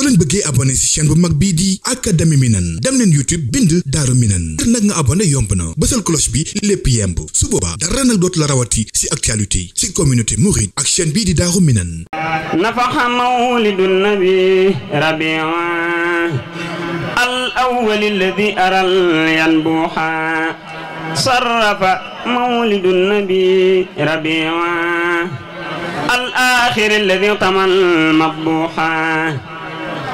soo leen bëggee abonné ci chaîne bu mag bii di Académie Minane dem leen YouTube bind Daaru Minane ngir nag nga abonné yomb na bësal cloche bi lépp yemb su boobaa dara nag dootu la rawati ci actualité ci communauté mouride ak chaîne bii di Daaru Minane nafaxa mawlidu nabi rabia al awwal alladhi aral yanbuha sarrafa مولد النبي ربيعا الآخر الذي طمى المطبوحا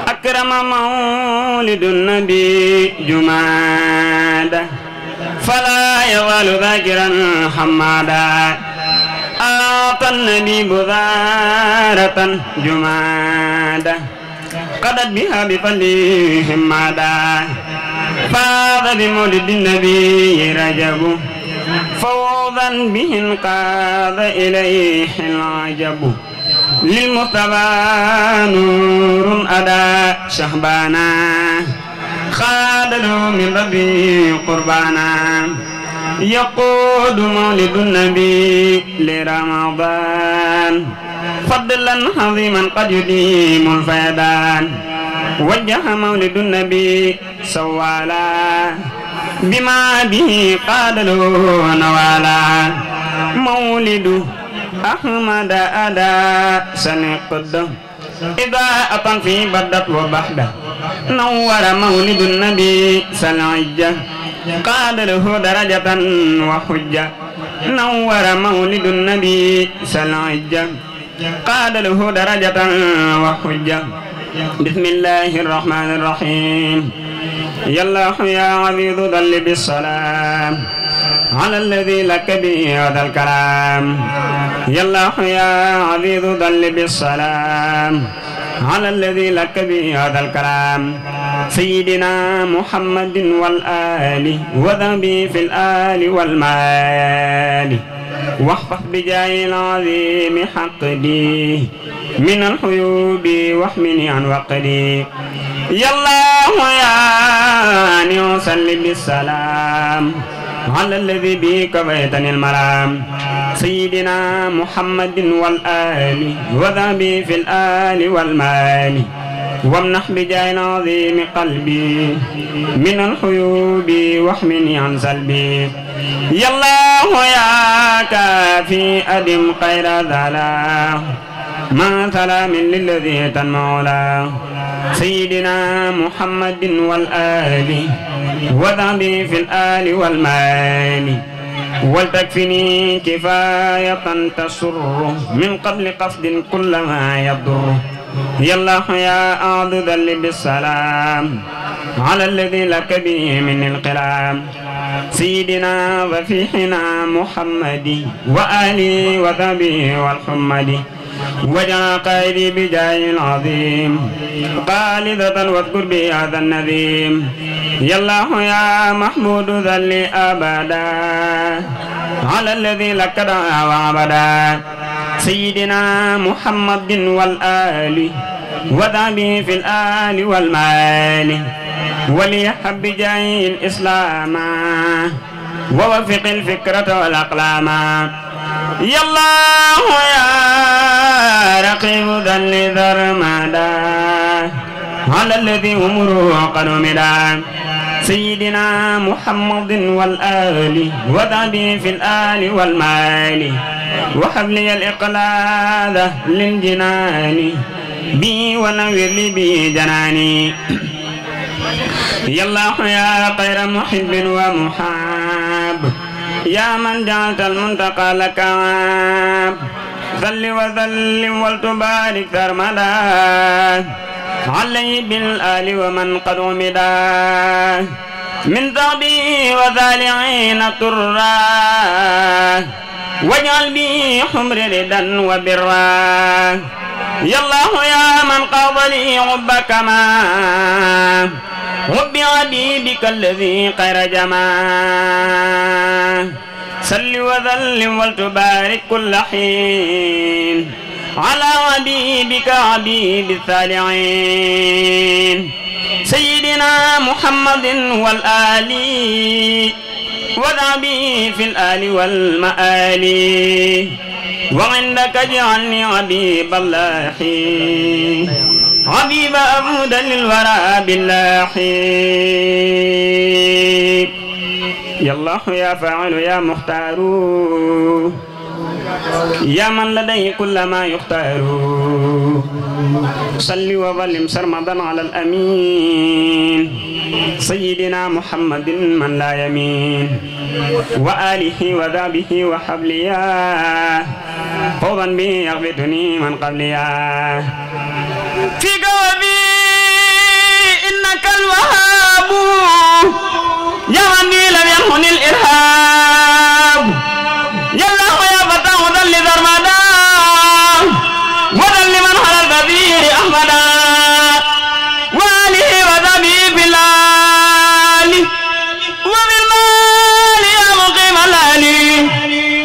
أكرم مولد النبي جمادا فلا يزال ذاكرا حمادا أعطى النبي بذارة جمادا قدت بها بفضله حمادا فاض بمولد النبي رجب فوضا به انقاد إليه العجب للمصطفى نور أدى شهبانا خاد له من ربي قربانا يقود مولد النبي لرمضان فضلا عظيما قد يديم الفيضان وجه مولد النبي سوالا بما به قاد له نوالا مولد أحمد أدا سنقد إذا أطن في بدت وبحدة نور مولد النبي سلعجة قاد له درجة وحجة نور مولد النبي سلعجة قاد له درجة وحجة بسم الله الرحمن الرحيم يا الله يا عبيد ضل بالسلام على الذي لك به هذا الكلام يا الله يا عبيد ضل بالسلام على الذي لك به هذا الكلام سيدنا محمد والآل وذنبي في الآل والمال واحفظ بجاه العظيم حقدي من الحيوب واحمني عن وقدي يا الله يا نصلي بالسلام على الذي بك بيتني المرام سيدنا محمد والآل وذنبي في الآل والمال وامنح بجاه عظيم قلبي من الحيوب واحمني عن سلبي يا الله يا كافي أدم خير ذلاه ما سلام للذي تنمع له سيدنا محمد والآل وذنبي في الآل والمال ولتكفني كفاية تسر من قبل قصد كل ما يضر يا الله يا أعوذ ذل بالسلام على الذي لك به من القلام سيدنا وفيحنا محمد وآله وذنبه والحمد وجعل قائدي بجاه العظيم خالدة واذكر بي هذا النذيم يا الله يا محمود ذل أبدا على الذي لك دعا وعبدا سيدنا محمد والآل وذنبي في الآل والمال وليحب بجاه الإسلام ووفق الفكرة والأقلام يا الله يا رقيب ذل ذرمدا على الذي أمره قد مدا سيدنا محمد والآل وذنبي في الآل والمال وهب لي الإقلاد للجنان بي ونور لي بي جناني يا الله يا خير محب ومحاب يا من جعلت المنتقى لك عاب صل وسلم ولتبارك سرمدا علي بالآل ومن قد عمدا من ذهبي وذالعين ترا واجعل بي حمر ردا وبرا يا الله يا من قضى لي حبك ما حب حبيبك الذي خير جما صل وسلم ولتبارك كل حين على حبيبك حبيب الصالحين سيدنا محمد والآل وذعبي في الآل والمآل وعندك اجعلني حبيب الله عبيب أبودا للورى باللاحي يا الله يا فاعل يا مختار يا من لديه كل ما يختار صل وظلم سرمدا على الأمين سيدنا محمد من لا يمين وآله وذابه وحبليا فوضا به يغبطني من قبليا في قومي إنك الوهاب يا من بي لم ينهن الإرهاب يا الله يا فتاه ذل ذرمدا وذل من على البذير أحمدا وآله وذبي بالآل وبالمال يا مقيم الآلي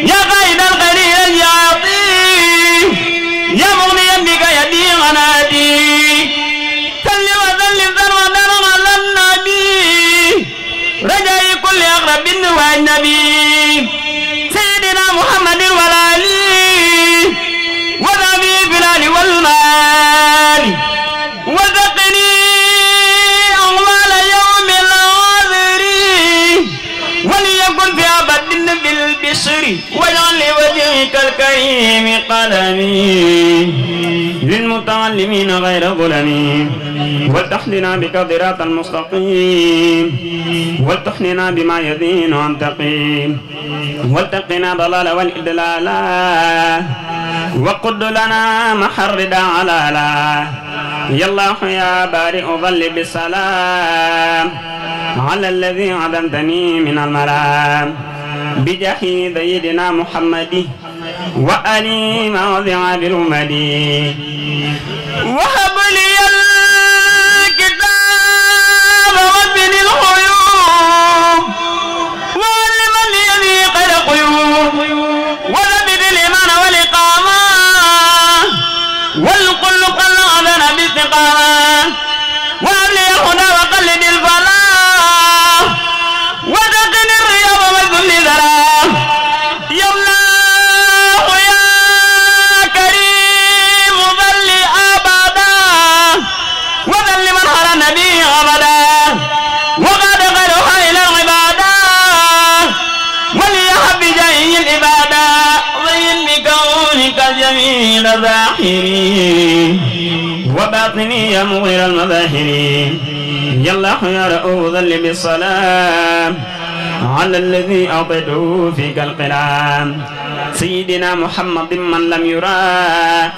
يا قائد القليل الياطي يا مغنيا بك يدي غنادي صل وسلم ذرمدا على النبي رجاء كل أقرب والنبي سيدنا محمد والآلي وذبي بالآل والمال وذقني أغوال يوم العذر وليكن في أبد بالبشر واجعل لوجهك الكريم قلمي للمتعلمين غير ظلمي ولتحلنا بك ضراط المستقيم ولتحلنا بما يدين عن تقيم ولتقنا ضلال والإدلال وقد لنا محردا علالا يا الله يا بارئ ظل بالسلام على الذي عدمتني من الملام بجاه سيدنا محمد وآلي موضع بالأمدي وهب لي الكتاب وابن الغيوب وعلم لي ذي قد قيوب وثبت الإيمان والإقامة والخلق الأذن باستقامة وهب لي الهدى وقلد الفلاح وتقني الرياض والذل ذراه يا الله يا كريم ظل أبدا وذل من على النبي أبدا وقد غيرها إلى العبادة وليحب بجاه العبادة ضين بكونك جميل ظاهري وباطني يا مغير المظاهر يا الله يا رؤوف ظل بالسلام على الذي أعطيته فيك القلام سيدنا محمد من لم يرى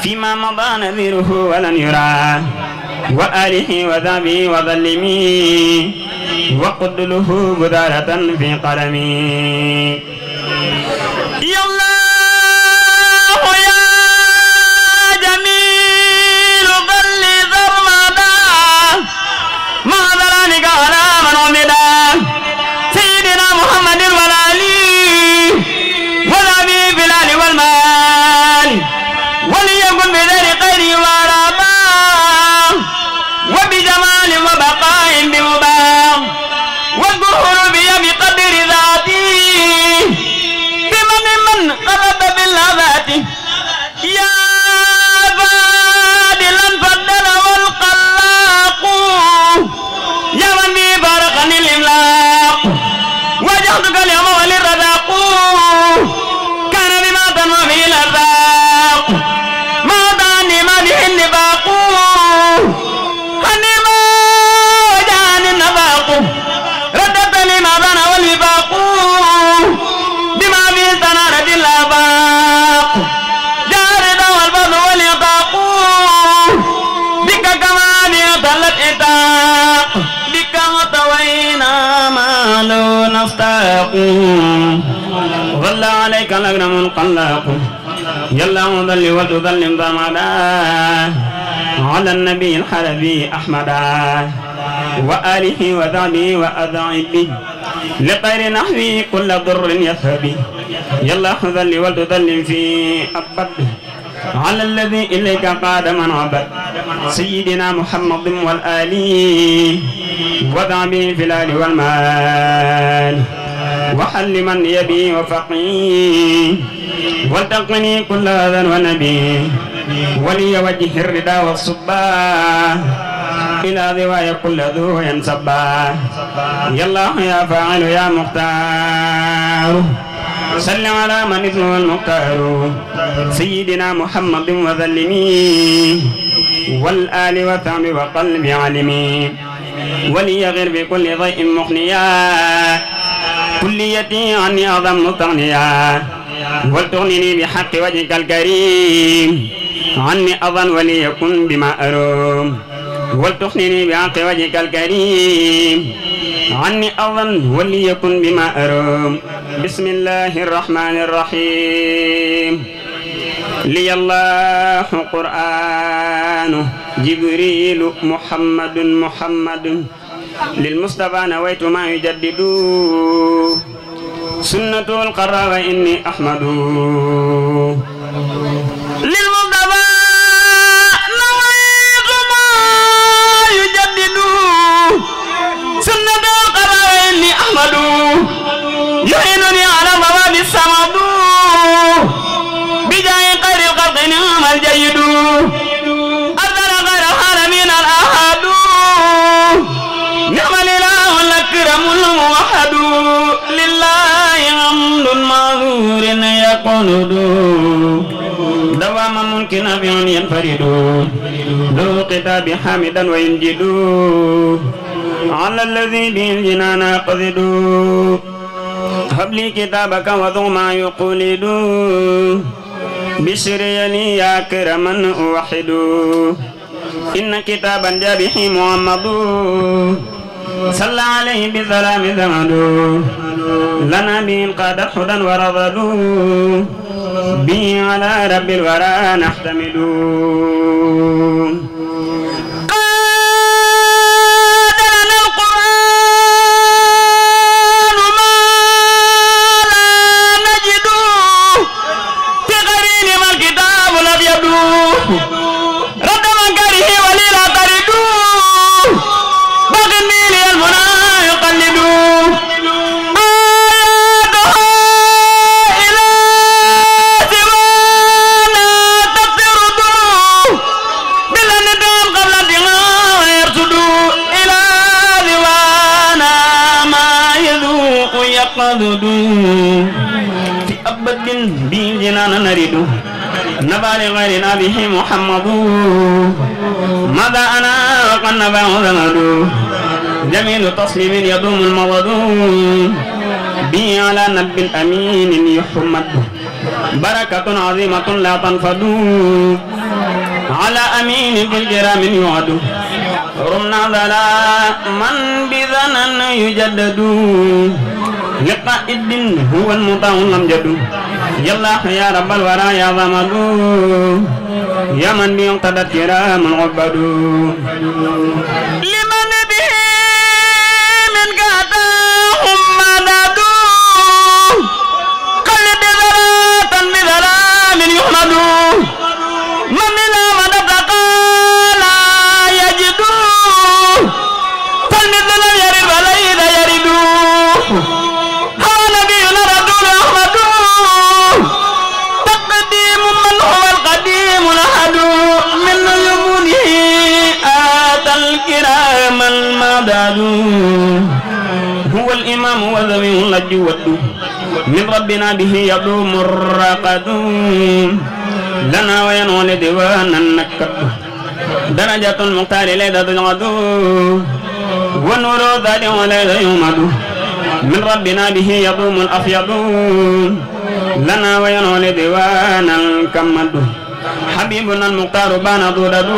فيما مضى نذيره ولن يرى وآله وذابه وظلمي وقد له بذارة في قلمي يا الله يا جميل ظل ذرمدا ما ذلك على من عمدا سيدنا محمد والآلي والأبي بلال والمال وليكن بذل خير ورابا وبجمال وبقاء بمباح والظهور بي بقدر ذاتي بمن قرب باللذات يا فادلا فضل والقلاق يا من بي بارقني الإملاق وجهتك اليوم وللرزاق كان بما تنوى به الأرزاق ما دعني ما به النفاق هني ما وجعني النفاق ردت لي ما بان والوفاق بما به سنارة الآفاق جارد والفضل والإطاق بك كما به طلت إطاق بك وطوينا ما لو نستاق ظل عليك الأكرم القلاق يلا ظل وتظلم ضمدا على النبي الحلبي أحمدا وآله وذعبه وأذعبه لغير نحوي كل ضر يذهبي يلا ظل وتظلم في أبد على الذي إليك قاد من عبد سيدنا محمد والآلي وذعبه في الآل والمال وحل من يبي وفقي والتقني كل هذا ونبي ولي وجه الردى والصبا إلى ذوايا كل ذو ينسبا يا الله يا فاعل يا مختار صل على من اسمه المختار سيدنا محمد وذلمي والآل وثعب وقلب علمي وليغر بكل ضيء مخنيا كليتي عني أعظم مستغنيا ولتغنني بحق وجهك الكريم عني أظن وليكن بما أروم ولتغنني بحق وجهك الكريم عني أظن وليكن بما أروم بسم الله الرحمن الرحيم لي الله قرآن جبريل محمد للمصطفى نويت ما يجدد سنة القرى وإني أحمد للمصطفى نويت ما يجدد سنة القرى وإني أحمد يعينني على ضواب الصمد بجاه خير الخلق نعم الجيد أرسل خير العالمين الأحد نعم الإله الأكرم الموحد لله حمد معذور يقول دوام ملك نافع ينفرد ذو كتاب حامدا وينجد على الذي به الجنان يقصد هب لي كتابك وذو ما يقولد بشري لي يا كرما أوحد إن كتابا جاء به محمد صلى عليه بسلام زمد لنا به قاد حدا ورضد به على رب الورى نحتمد رد من كره وليلا ترد بغني لي المنى يقلد آياته إلى سوانا تطرد بلا ندام قبل انتهاء يرصد إلى سوانا ما يذوق يقصد في أبد بالجنان نرد نبى لغيرنا به محمد ماذا أنا وقد نباه زمد جميل تصميم يدوم المضد به على نب أمين يحمد بركة عظيمة لا تنفد على أمين في الكرام يعد رمنا ظلاما بذنن يجدد لقائد هو المطاع الأمجد يا الله يا رب الورى يا ضمد يا من بيقتدى الكرام العبد لمن به منك أتاهم مدد قلد ذرات بذلام يحمد من إلى مدد قال يجد فالمثل لم يرد وليس يرد هو نبينا رسول أحمد تقديم من هو القديم الأحد من يمونه آتى الكرام المدد هو الإمام وذوي الجود من ربنا به يدوم الرقد لنا وينول ديوانا نكد درجة المختار ليس تجعد ونور ذات وليس يومد من ربنا به يضوم الأفيض لنا وينول ديوانا كمد حبيبنا المختار بان ضدد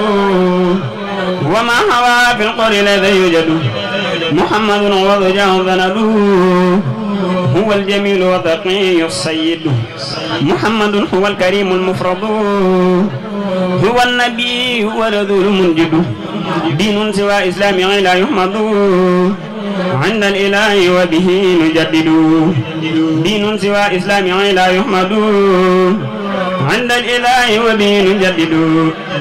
وما هوى في القر الذي يوجد محمد وضجاه ذند هو الجميل والتقي السيد محمد هو الكريم المفرد هو النبي ورسول منجد دين سوى إسلام لا يحمد عند الإله وبه نجدد دين سوى إسلام لا يحمد عند الإله وبه نجدد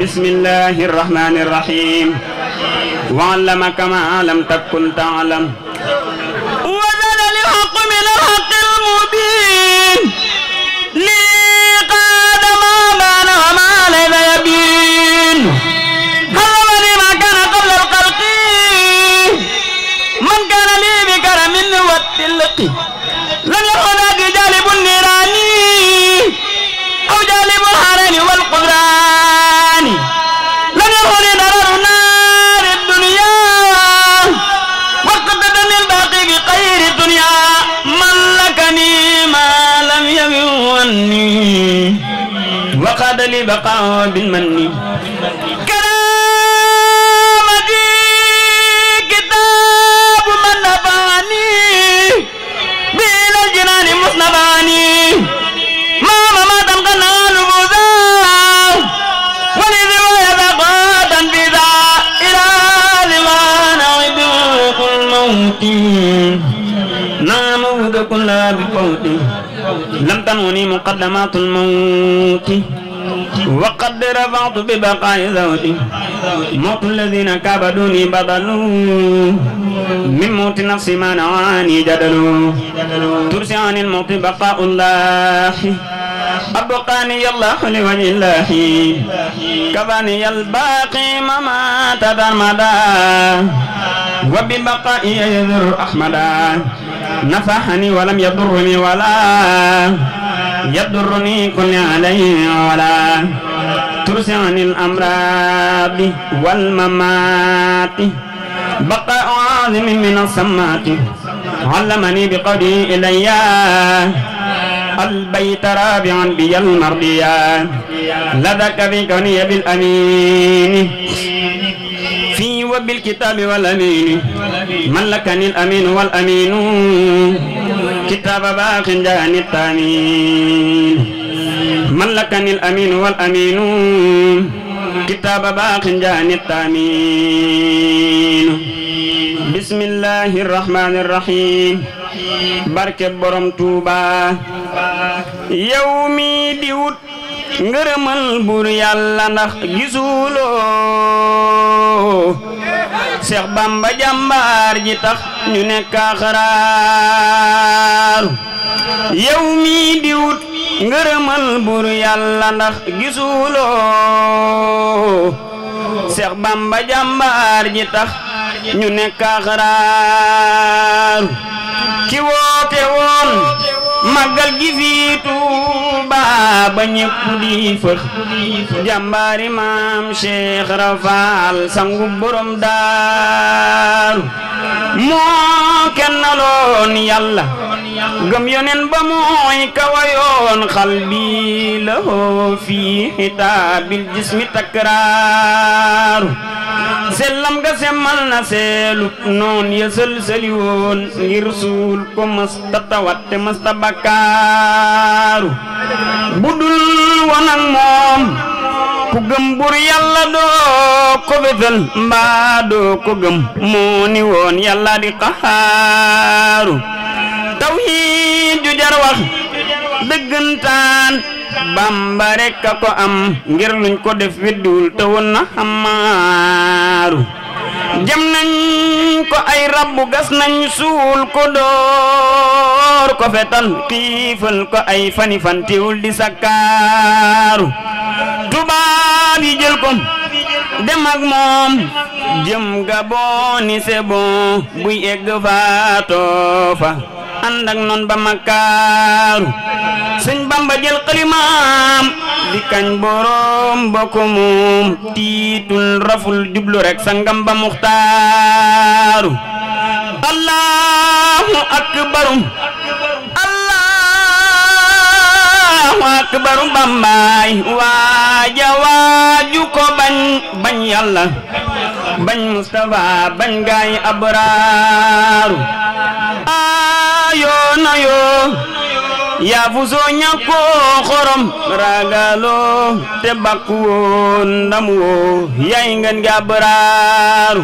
بسم الله الرحمن الرحيم وعلمك ما لم تكن تعلم وزل الحق من الحق المبين لي قاد ما بان وما ليس الحق لم يكن ذاك جالب النيران أو جالب الحرين والقدران لم يكن ضرر نار الدنيا وقدتني الباقي بخير الدنيا ملكني ما لم يمني وقاد لي بقاء بالمن كرامتي كتاب من نفعني بإلى الجنان مصنفاني ما تنقنا لبوذا ولذي ويبقاتا بذا إلى لما نعد الموت ناموذ كل بقوت لم تنوني مقدمات الموت وقد رفعت ببقاء ذوتي موت الذين كابدوني بدلوا من موت نفسي ما نعاني جدلوا ترسي عن الموت بقاء الله أبقاني الله لوجه الله كفاني الباقي ممات درمدا وببقائي يذر أحمدا نفحني ولم يضرني ولا يضرني كل عليه ولا ترسي عن الأمراض والممات بقاء عظيم من السمات علمني بقولي إلي البيت رابعا بي المرضية لذاك بكوني بالأمين في وبالكتاب والأمين ملكني الأمين والأمين كتاب باق جاني التامين ملكني الأمين والأمين كتاب باق جاني التامين بسم الله الرحمن الرحيم barke borom Tuuba yow mi di wut ngërëmal buur yàlla ndax gisuloo Seex Bamba jàmbaar ji tax ñu nekk xaraaru yow mi di wut ngërëmal buur yàlla ndax gisuloo Seex Bamba jàmbaar ji tax ñu nekk xaraaru ki woote woon màggal gi fii Tuuba ba ñépp di fëx jàmbaari maam Cheikh Rafal sangu borom daaru moo kennaloon yàlla gëm yonen ba mooy kawayoon xalbi lahoo fi xitaabil jismi takraaru sellam ga semmal na seelu noon ya sël-sëli woon ngir suul ko masta tawat te masta bakkaaru budul woon ak moom ku gëm bur yàlla doo ko fetal mbaa doo ko gëm moo ni woon yàlla di qaxaaru tawhiid ju jar wax dëggantaan Bamba rekk a ko am ngir luñ ko def weddiwul te woon na xamaaru jam nañ ko ay rabbu gas nañ suul ko door ko fetal xiifal ko ay fani fantiwul di sakkaaru tubaab yi jël ko dem ak moom jëm Gabon ni c'est bon buy egg faatoo fa ànd ak noon ba makkaaru sëñ Bamba jël xalimaam di kañ borom bokk moom tiitul raful jublu rek sangam ba muxtaaru allahu akbaru allahu akbaru Bambaay waaja waaju ko bañ yàlla bañ Mustafa bañ gaay abraaru ayo nayo yaa fu soo ñàkkoo xorom ragaloo te bakku woon ndam woo yaay ngeen nga abraaru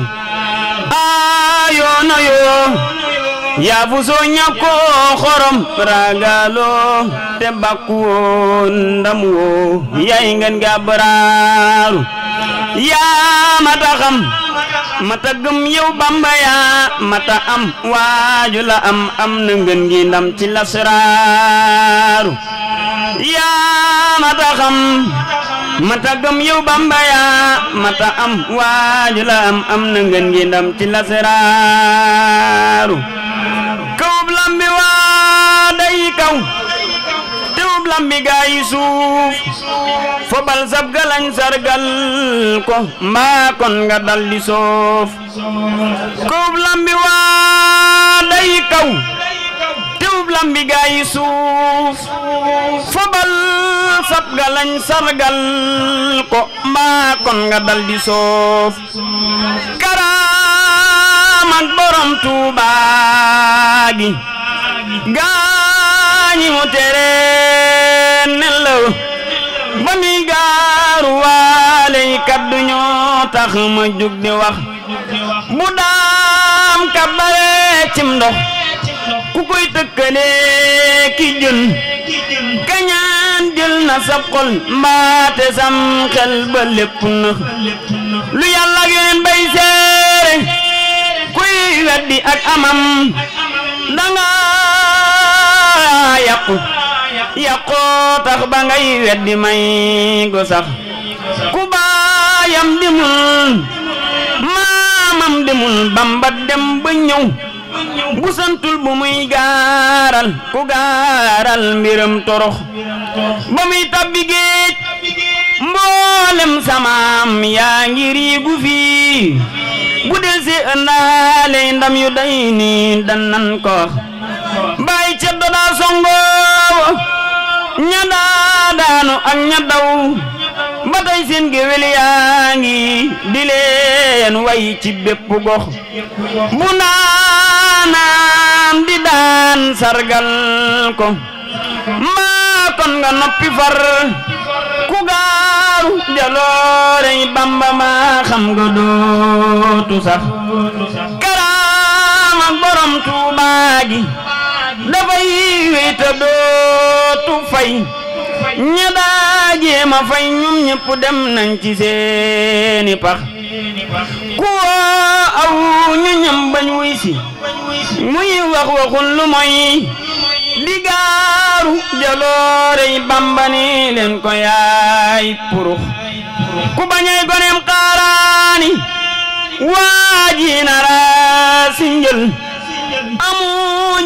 ayo nayo yaa fu soo ñàkkoo xorom ragaloo te bakku woon ndam woo yaay ngeen nga abraaru yaa mata xam mata gëm yow Bamba yaa mata am waaju la am na ngeen ngi ndam ci lasraaru yaa mata xam mata gëm yow Bamba yaa mata am waaju la am na ngeen ngi ndam ci lasraaru kawub lambi waa day kaw teewub lambi gaa yi suuf fobal sab galañ sargal ko mbaa kon nga dal di soof kawub lambi waa day kaw teewub lambi gaa yi suuf fobal sab galañ sargal ko mbaa kon nga dal di soof ak borom Tuuba gi gaañi mu tere nelaw ba mi gaaru waale kaddu ñoo tax ma jug di wax bu daam kabare cim ndox ku koy tëkkale ki jën kañaan jël na sab xol mbaate sam xel ba lépp na lu yàlla ak yeneen bay seere kuy weddi ak amam danga yàqoo tax ba ngay weddi may go sax ku baayam demul maamam demul Bamba dem ba ñëw bu santul bu muy gaaral ku gaaral mbiram torox ba muy tabbi géej mboolem samaam yaa ngi riigu fii bu del si ëndaale ndam yu day ni dan nan ko wax bàyyi ceddo daa songo ña daa daanu ak ña daw ba tey seen géwél yaa ngi di leen way ci bépp gox bu naanaan di daan sargal ko mbaa kon nga noppi far ku gaaru jaloorey Bamba ma xam nga dootu sax karaam ak borom Tuuba gi dafay wéeta dootu fay ña daa jéema fay ñum ñëpp dem nañ ci seeni pax ku woo aw ñu ñam bañ wuy si muy wax waxul lu moy di gaaru jaloorey Bamba ni leen ko yaay purux ku bañay goneem xaaraani waaji nara si njël amu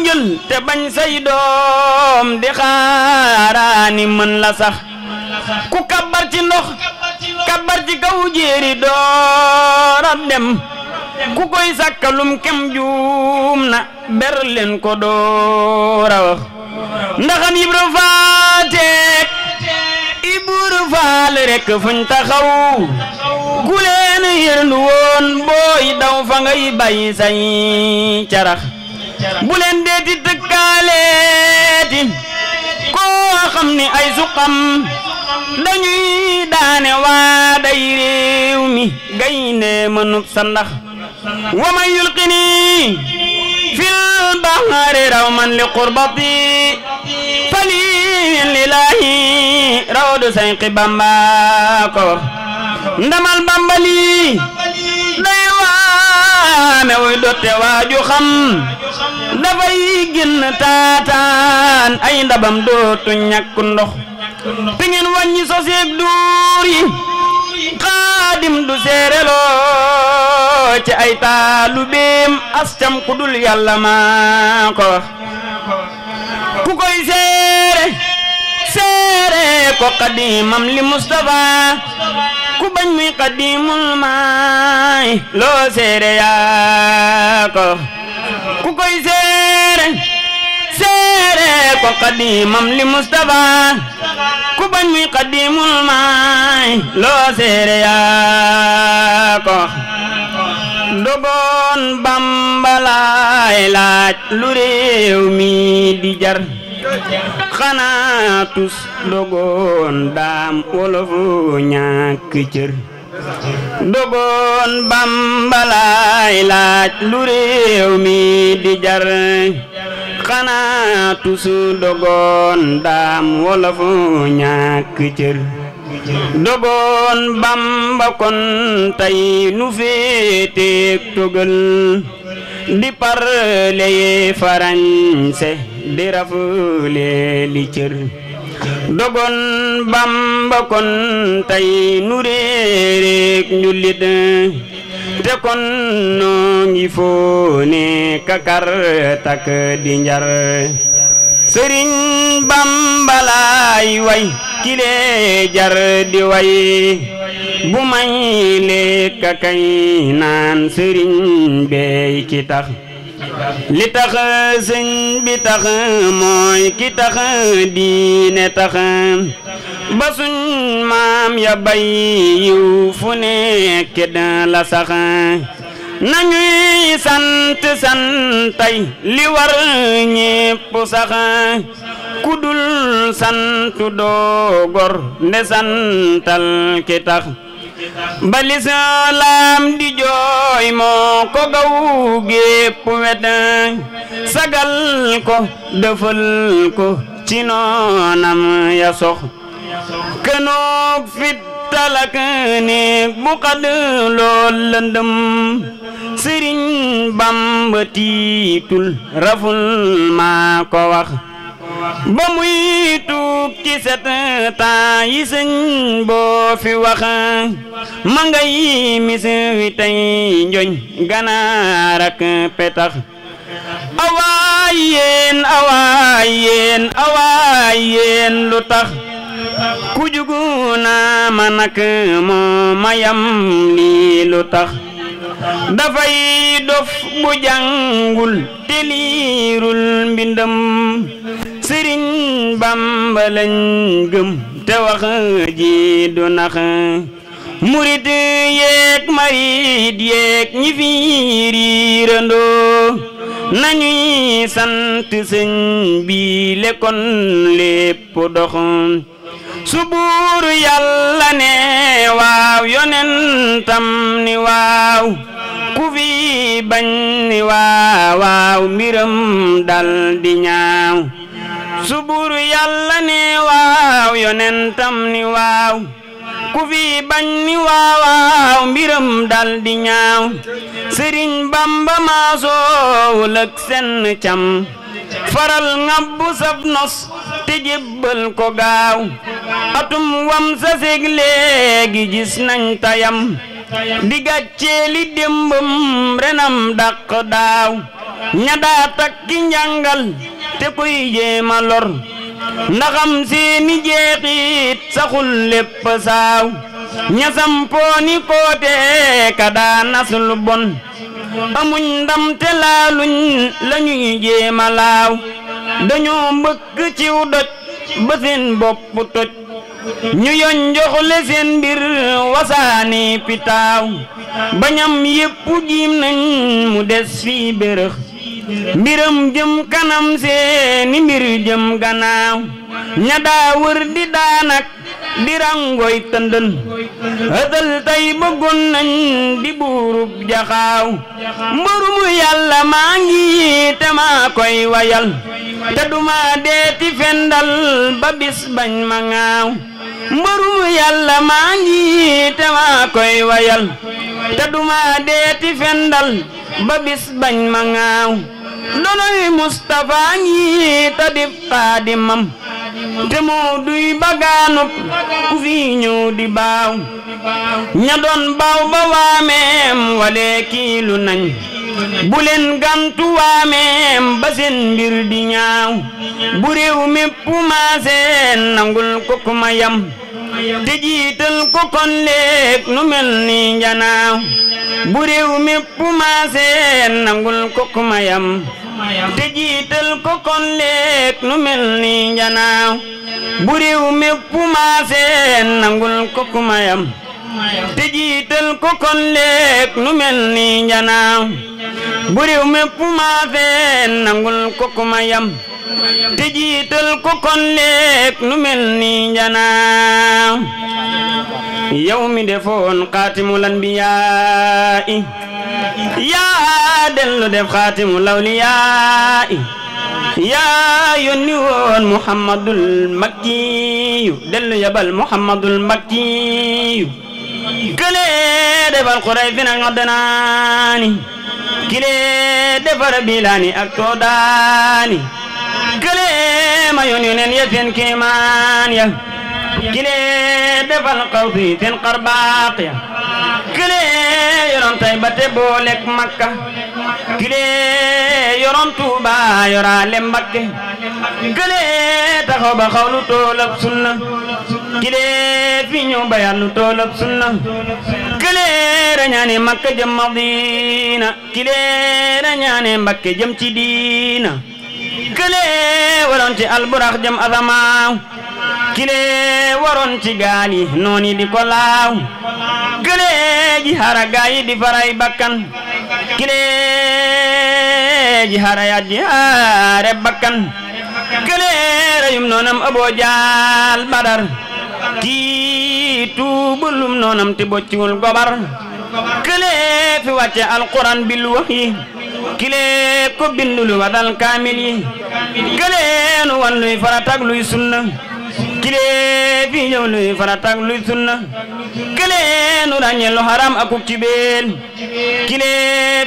njël te bañ say doom di xaaraani mën la sax ku kabbar ci ndox kabbar ci kaw jéeri doora dem ku koy sakkalum kem juum na ber leen ko doora wax ndaxam Ibra Faateek Ibra Faal rek fuñ taxaw ku leen yërlu woon booy daw fa ngay bàyyi say carax bu leen deeti tëkkaaleeti koo xam ni ay suqam dañuy daane waa day réew mi gaynde mënub sa ndax wa man yulqini fil bahri raw man li qurbati fali lillahi rawdu sayqi Bamba ko ndamal Bamba lii day waame wuy dotte waaju xam dafay génn taataan ay ndabam dootu ñàkk ndox te ngeen wàññi soseeg duur yi xaadim du seereloo ci ay taalubeem ascam ku dul yàlla maa ko wax ku koy seere ko xadimam li Mustafa ku bañ muy xadimul maay loo seere yaa ko ku koy seere ko xadimam li Mustafa ku bañ muy xadimul maay loo seere yaa ko dogoon Bamba laay laaj lu réew mi di jar xanaa tus dogoon daam wolofu ñàkk cër dogoon Bamba laay laaj lu réew mi di jar xanaa tus dogoon daam wolofu ñàkk cër dogoon Bamba kon tey nu féeteek togal di parler français di rafle li cër dogoon Bamba kon tey nu réereek njulit te kon noo ngi foone kakar tak di njar Sëriñ Bamba laay way kile jar di way bu may lekk kay naan sëriñ bey ki tax li tax sëñ bi tax mooy ki tax diine tax ba suñ maam ya bay yiw fu nekk la sax nañuy sant santay li war ñépp sax kudul sant doo gor nde santal ki tax ba lislaam di jooy moo ko gaw gépp wet sagal ko defal ko ci noonam ya sox kënoog fit talak néeg bu xad lool lëndëm Sëriñ Bamba tiitul raful maa ko wax ba muy tuub ci set temps yi sëñ boo fi wax ma ngay mis wi tey njoñ ganaar ak petax awaay yéen awaay yéen awaay yéen lu tax ku jugu naa ma nak moo mayam lii lu tax dafay dof bu jàngul te liirul mbindam Sëriñ Bamba lañ gëm te wax ji du nax murit yeek marit yeek ñi fi riirandoo nañuy sant sëñ bi lekkoon lépp dox su buur Yàlla ne waaw yonentam ni waaw ku fi bañ ni waaw mbiram dal di ñaaw su buur Yàlla ne waaw yonentam ni waaw ku fi bañ ni waaw mbiram dal di ñaaw Sëriñ Bamba maasoowul ak seen cam faral ngabbu sab nos te jébbal ko gaaw atum wam sa seg léegi gis nañ tayam di gàcceeli démbam renam dàq daaw ña daa takki njàngal te koy jéema lor ndaxam seeni jeexit saxul lépp saaw ña sampooni koote ka daa nasul bon amuñ ndam te laaluñ lañuy jéema laaw dañoo mbëkk ciw doj ba seen bopp toj ñu yoñ joxle seen mbir wasaani pitaaw bañam yépp jiim nañ mu des fii bérëx mbiram jëm kanam seeni mbir jëm gannaaw ña daa wër di daanak di rangoy tëndën ëtal tey bëggoon nañ di buurub jaxaaw mbërum Yàlla maa ngi te maa koy wayal te duma deeti fendal ba bis bañ ma ŋaaw mbërum Yàlla maa ngi te maa koy wayal te duma deeti fendal ba bis bañ ma ŋaaw donoy Mustafa ngi te dib xaadimam te moo duy bagaanub ku fi ñëw di baaw ña doon baaw ba waameem walee kiilu nañ bu leen gantu waameem ba seen mbir di ñaaw bu réew mépp maaseen nangul ko ku ma yam te jiital ko kon léeg nu mel ni njanaaw bu réew mépp maaseen nangul ko ku ma yam te jiital ko kon léeg nu mel ni njanaaw bu réew mépp maaseen nangul ko ku ma yam te jiital ko kon léeg nu mel ni njanaaw bu réew mépp maaseen nangul ko ku ma yam te jiital ko kon léeg nu mel ni njanaaw yow mi defoon xaatimul anbiyaa'i yaa dellu def xaatimul awliyaa'i yaa yónni woon Muhammadul Makkiyu dellu yabal Muhammadul Makkiyu kële defal Quraysh nag Adnaani kile defar Bilaani ak Toodaani kële ma yónni neen ya seen kéemaan ya kile defal xawsi seen xarbaax ya kile yoroon Tayba te boolek Makka kile yoroon Tuuba yoraale Mbakke kile taxaw ba xawlu toolab sunna kile fi ñëw bayal lu toolab sunna kile rañaane Makka jëm Madina kile rañaane Mbakke jëm ci diina kile waroon ci alburax jëm asamaaw kile waroon ci gaali nooni di ko laaw kile ji hara gaayi di faray bakkan kile ji hara ya ji hare bakkan kile rayum noonam Aboo Jaal Badar kii tuubulum noonam ti bocciwul gobar kile fi wàcce alquran bil wahyi kile ko bindulu wadal kaamil yi kile nu wan luy faratak luy sunna kile fi ñëw luy faratak luy sunna kile nu ràññe lu haram akuk ci beel kile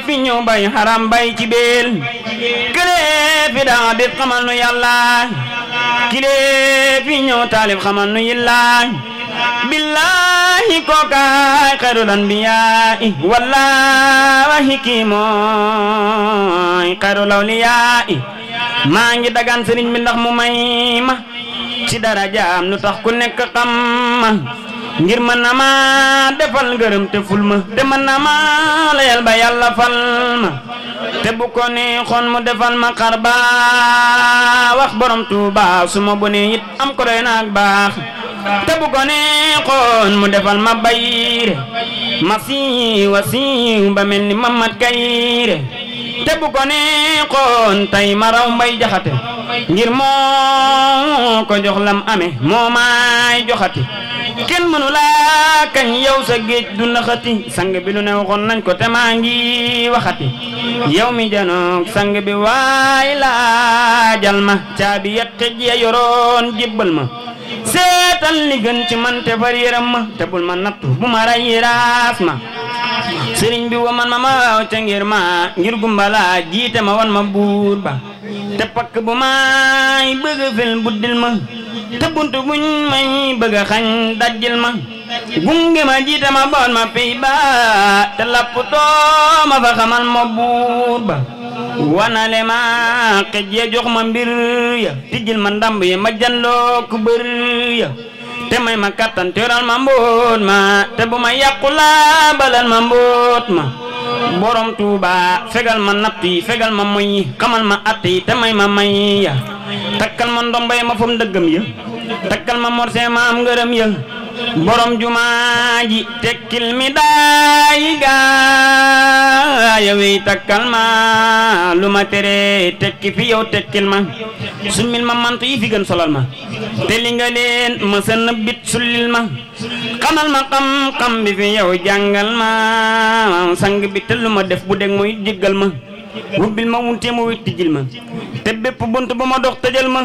fi ñëw bay haram bay ci beel kile fi daa dit xamal nu yàlla kile fi ñëw taalib xamal nu yilla billahi kookaay xayrul anbiyaa'i wallahi kii mooy xayrul awliyaa'i maa ngi dagaan sëriñ bi ndax mu may ma ci darajaam lu tax ku nekk xam ma ngir mën na ma defal ngërëm te ful ma te mën na ma layal ba yàlla fal ma te bu ko neexoon mu defal ma xar baax wax borom Tuuba su ma bonee it am ko doy naak baax te bu ko neexoon mu defal ma bayre ma siiw ba mel ni Mamad Kayre te bu ko neexoon tay ma raw Mbay Jaxate ngir moo ko jox lam amee moo may joxati kenn mënu laa kañ yow sa géej du naxati sang bi lu ne waxoon nañ ko te maa ngi waxati yow mi janoog sang bi waay laajal ma caabi ya xëj ya yoroon jébbal ma seetal li gën ci man te far yëram ma te bul ma nattu bu ma ray raas ma sëriñ bi wa man ma waaw te ngir gumbala jiite ma wan ma buur ba te pakk bu may bëgg fel buddil ma te buntu buñ may bëgg xañ dajjil ma gunge ma jiite ma boon ma pey ba te lapputoo ma fa xamal ma buur ba wanale ma xëj ya jox ma mbir ya tijjil ma ndamb ya ma janloo ku bër ya te may ma kattan teral ma mboot ma te bu ma yàqu laa balal ma mboot ma borom Tuuba fegal ma natt yi fegal ma moy yi xamal ma att yi te may ma may ya takkal ma ndomba ya ma fom dëggam ya takkal ma morse ma am ngërëm ya borom jumaa ji tekkil mi daayi gaaya wey takkal ma lu ma tere tekki fi yow tekkil ma summil ma mantu yi fi gën solal ma te li nga leen ma sa nëbbit sullil ma xamal ma xam-xam bi fi yow jàngal ma sang bi te lu ma def bu deg mooy jéggal ma wubbil ma wunte ma wet tijjil ma te bépp bunt bu ma dox tëjal ma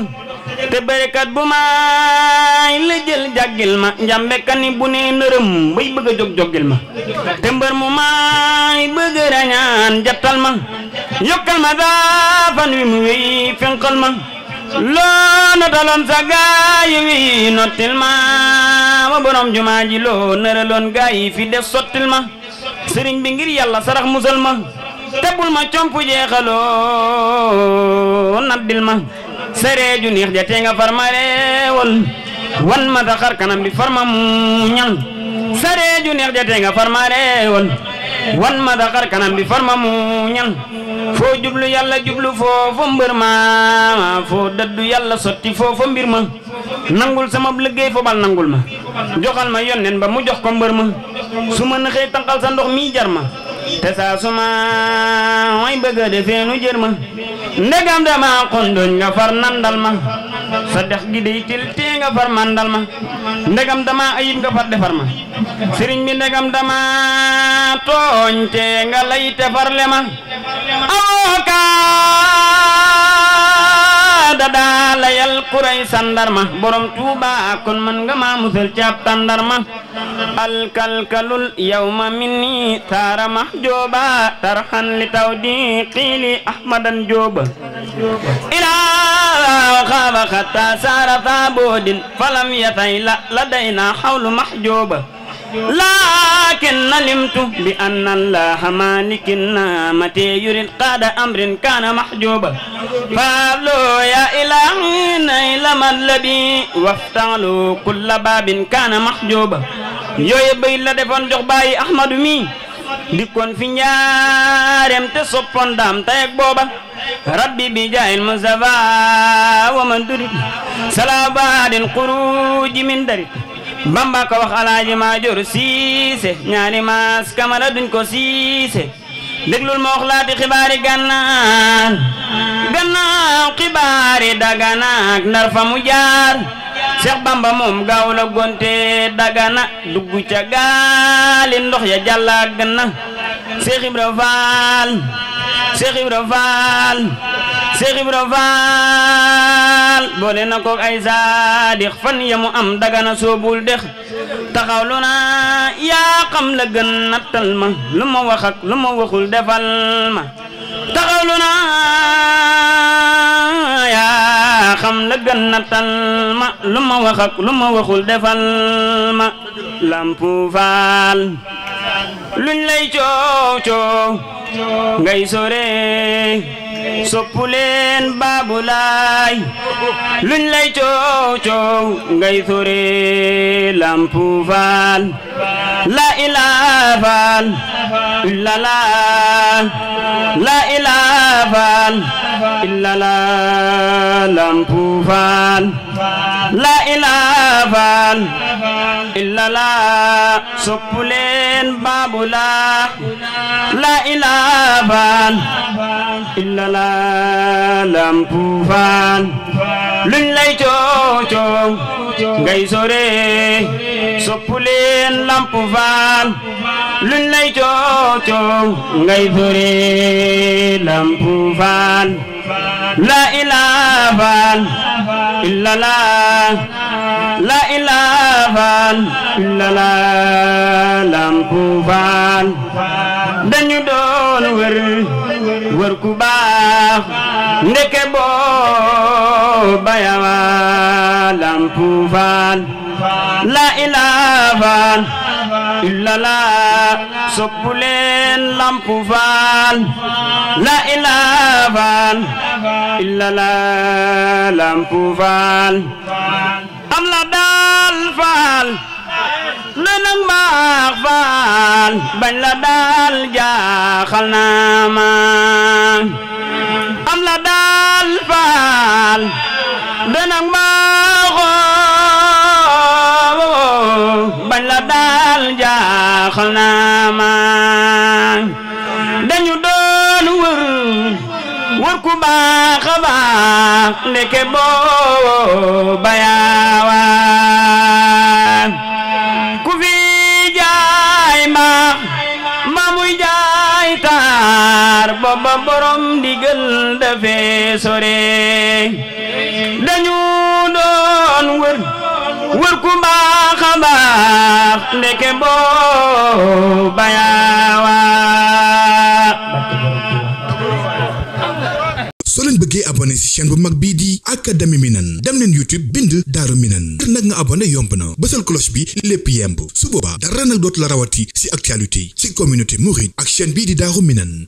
te barikat bu may la jël jàggil ma njàmbekani bu ne nërëm bay bëgg a jog-joggil ma te mbër mu may bëgg rañaan jattal ma yokkal ma daafan wi mu wéy fenqal ma loo notaloon sa gaayi wi nottil ma ma borom jumaa ji loo nëraloon gaayi fi def sottil ma sëriñ bi ngir yàlla sarax musal ma te bul ma compu jeexaloo naddil ma sereeju neex ja tee nga far ma reewal wan ma ta xar kanam bi far ma muñal sereeju neex ja tee nga far ma reewal wan ma ta xar kanam bi far ma muñal foo jublu yàlla jublu foofu mbër ma foo dëddu yàlla sotti foofu mbir ma nangul sama liggéey fo bal nangul ma joxal ma yonnen ba mu jox ko mbër ma su ma naxee tànqal sa ndox mi jar ma te saa suma way bëgg a defee nu jër ma ndegam dama xondoñ nga far nandal ma sa dex gi dey til tee nga far mandal ma ndegam dama ayib nga far defar ma sëriñ bi ndegam dama tooñ te nga lay te far le ma avocat da daa layal kuray sandarma borom Tuuba kon man nga ma musal ci ab tàndarma alkalkalul yawma minni taara mahjooba tarxan li tawdi qiili ahmadan jooba ilaa xaaba xatta saara faabodin falam yatay ladayna xawlu mahjooba lakin nalimtu bi anna allaha malikin naamati yurid qaada amrin kaana mahjooba faablo ya ilahi nayla madlabi waftalu kulla baabin kaana mahjooba yooye bay la defoon jox bàyyi ahmadu mi dikkoon fi njaareem te soppoon daam tayeg booba rabbi bi jaayil mustafa wa man durit salabaadin xuruji min darit bamba ko wax alaaji Maajoor Siise ñaari maas kamara duñ ko siise déglul ma wax laati xibaari gànnaar gannaaw xibaari daganaak ndar fa mu jaar Seex Bamba moom gaaw la gonte dagana dugg ca gaali ndox ya jàllaag na Seex Ibra Faal Seex Ibra Faal Seex Ibra Faal boole na ko ay saadix fan ya mu am dagana soobul dex taxawlu na yaa xam la gën nattal ma lu ma wax ak lu ma waxul defal ma taxawlu na yaa xam la gën nattal ma lu ma wax ak lu ma waxul defal ma Lampu Faal luñ lay coow coow ngay sore soppu leen Baabu Laay luñ lay coow coow ngay sore Lampu Faal la ilaha illallah la ilaha illallah Lampu Faal la ilaha illallah soppu leen Baabu Laay la ilaha illallah Lampu Faal luñ lay coow coow ngay sore soppu leen Lampu Faal luñ lay coow coow ngay sore Lampu Faal la ilaha illallah la ilaha illallah Lampu Faal dañu doon wër ku baax ndeke boo bayawa Lampu Faal la ilaha illallah soppu leen Lampu Faal la ilaha illallah Lampu Faal am la daal Faal lenang baax Faal bañ la daal jaaxal na ma am la daal Faal lenang baax bañ la daal jaaxal na ma dañu doon wër ku baax a baax ndeke boo bayaawa ku fi jaay mbaax ma muy jaay taar booba borom digal dafee sore dañu doon wër ku baax a baax ndeke boo bayaawa. soo leen bëggee abonné ci chaîne bu mag bii di Académie Minane dem leen YouTube bind Daaru Minane ngir nag nga abonné yomb na bësal cloche bi lépp yemb su boobaa dara nag dootu la rawati ci actualité ci communauté mouride ak chaîne bii di Daaru Minane.